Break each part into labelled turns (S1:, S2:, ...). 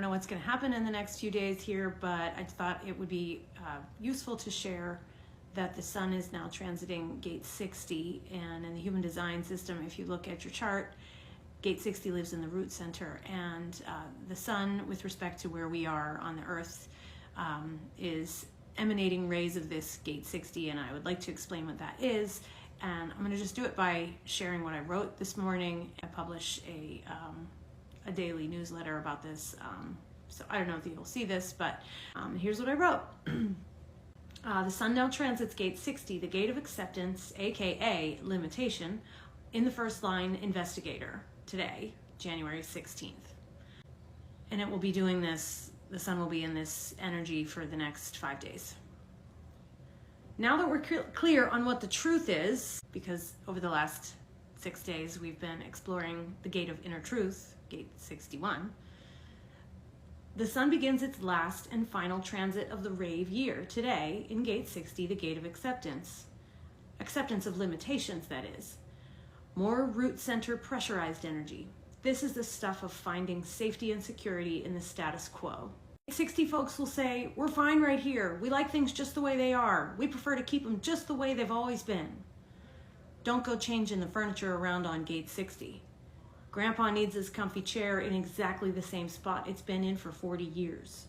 S1: don't know what's going to happen in the next few days here, but I thought it would be useful to share that the sun is now transiting gate 60, and in the human design system, if you look at your chart, gate 60 lives in the root center, and the sun, with respect to where we are on the earth, is emanating rays of this gate 60, and I would like to explain what that is. And I'm going to just do it by sharing what I wrote this morning. I publish a daily newsletter about this, so I don't know if you'll see this, but here's what I wrote. The sun now transits gate 60, the gate of acceptance, aka limitation, in the first line investigator today, January 16th. And it will be doing this, the sun will be in this energy for the next 5 days. Now that we're clear on what the truth is, because over the last 6 days we've been exploring the gate of inner truth, gate 61, the sun begins its last and final transit of the rave year today in gate 60, the gate of acceptance. Acceptance of limitations, that is. More root center pressurized energy. This is the stuff of finding safety and security in the status quo. 60 folks will say, we're fine right here. We like things just the way they are. We prefer to keep them just the way they've always been. Don't go changing the furniture around on gate 60. Grandpa needs his comfy chair in exactly the same spot it's been in for 40 years.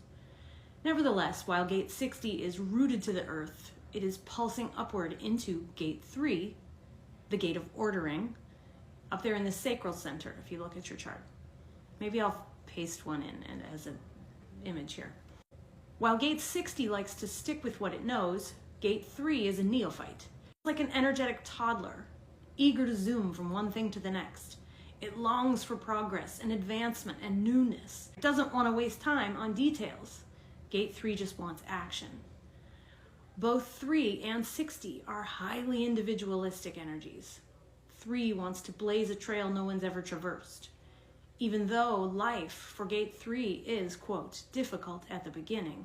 S1: Nevertheless, while gate 60 is rooted to the earth, it is pulsing upward into gate 3, the gate of ordering, up there in the sacral center, if you look at your chart. Maybe I'll paste one in and as an image here. While gate 60 likes to stick with what it knows, gate 3 is a neophyte. It's like an energetic toddler, eager to zoom from one thing to the next. It longs for progress and advancement and newness. It doesn't want to waste time on details. Gate 3 just wants action. Both 3 and 60 are highly individualistic energies. 3 wants to blaze a trail no one's ever traversed. Even though life for gate 3 is, quote, difficult at the beginning,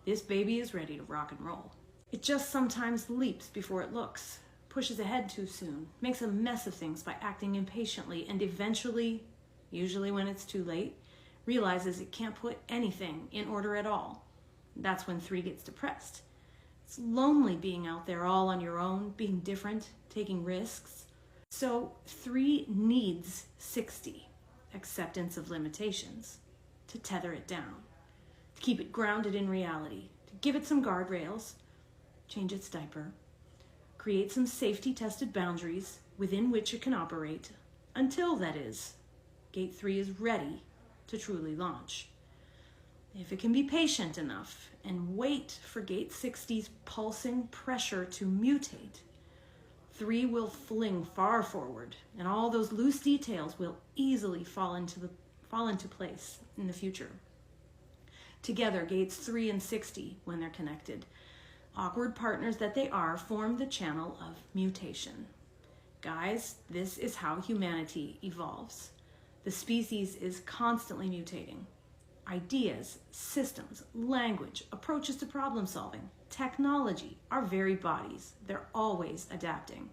S1: this baby is ready to rock and roll. It just sometimes leaps before it looks, pushes ahead too soon, makes a mess of things by acting impatiently, and eventually, usually when it's too late, realizes it can't put anything in order at all. That's when 3 gets depressed. It's lonely being out there all on your own, being different, taking risks. So 3 needs 60, acceptance of limitations, to tether it down, to keep it grounded in reality, to give it some guardrails, change its diaper, create some safety-tested boundaries within which it can operate until, that is, gate 3 is ready to truly launch. If it can be patient enough and wait for gate 60's pulsing pressure to mutate, 3 will fling far forward, and all those loose details will easily fall into place in the future. Together, gates 3 and 60, when they're connected, awkward partners that they are, form the channel of mutation. Guys, this is how humanity evolves. The species is constantly mutating. Ideas, systems, language, approaches to problem solving, technology, our very bodies, they're always adapting.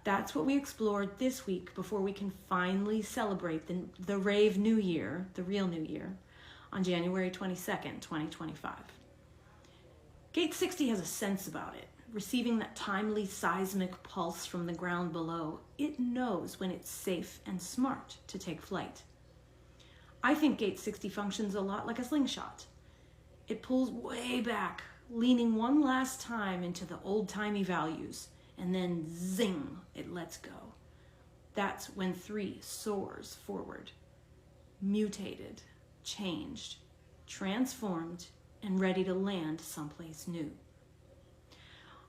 S1: That's what we explored this week before we can finally celebrate the rave new year, the real new year, on January 22nd, 2025. Gate 60 has a sense about it, receiving that timely seismic pulse from the ground below. It knows when it's safe and smart to take flight. I think gate 60 functions a lot like a slingshot. It pulls way back, leaning one last time into the old-timey values, and then zing, it lets go. That's when 3 soars forward, mutated, changed, transformed, and ready to land someplace new.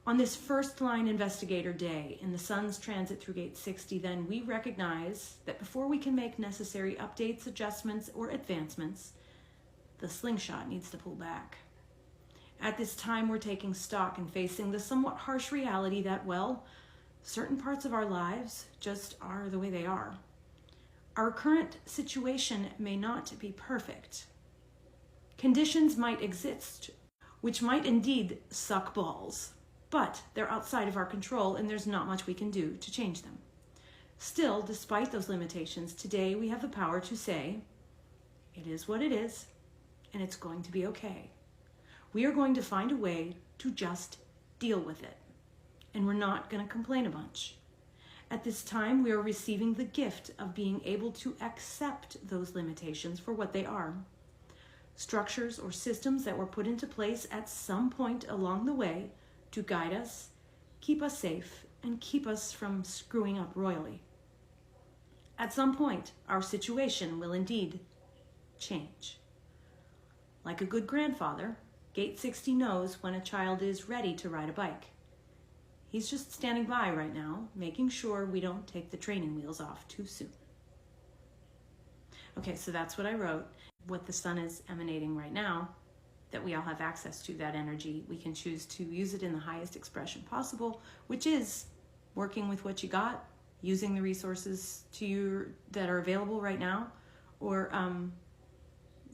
S1: On this first line investigator day in the sun's transit through gate 60, then we recognize that before we can make necessary updates, adjustments, or advancements, the slingshot needs to pull back. At this time, we're taking stock and facing the somewhat harsh reality that, well, certain parts of our lives just are the way they are. Our current situation may not be perfect. Conditions might exist, which might indeed suck balls, but they're outside of our control and there's not much we can do to change them. Still, despite those limitations, today we have the power to say, It is what it is, and it's going to be okay. We are going to find a way to just deal with it, and we're not going to complain a bunch. At this time, we are receiving the gift of being able to accept those limitations for what they are. Structures or systems that were put into place at some point along the way to guide us, keep us safe, and keep us from screwing up royally. At some point, our situation will indeed change. Like a good grandfather, Gate 60 knows when a child is ready to ride a bike. He's just standing by right now, making sure we don't take the training wheels off too soon. Okay, so that's what I wrote. What the sun is emanating right now, that we all have access to that energy. We can choose to use it in the highest expression possible, which is working with what you got, using the resources that are available right now, or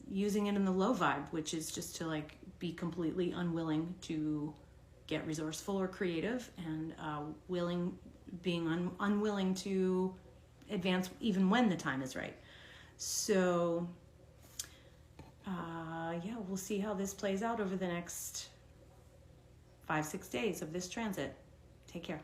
S1: using it in the low vibe, which is just to like be completely unwilling to get resourceful or creative, and unwilling to advance even when the time is right. So we'll see how this plays out over the next 5-6 days of this transit. Take care.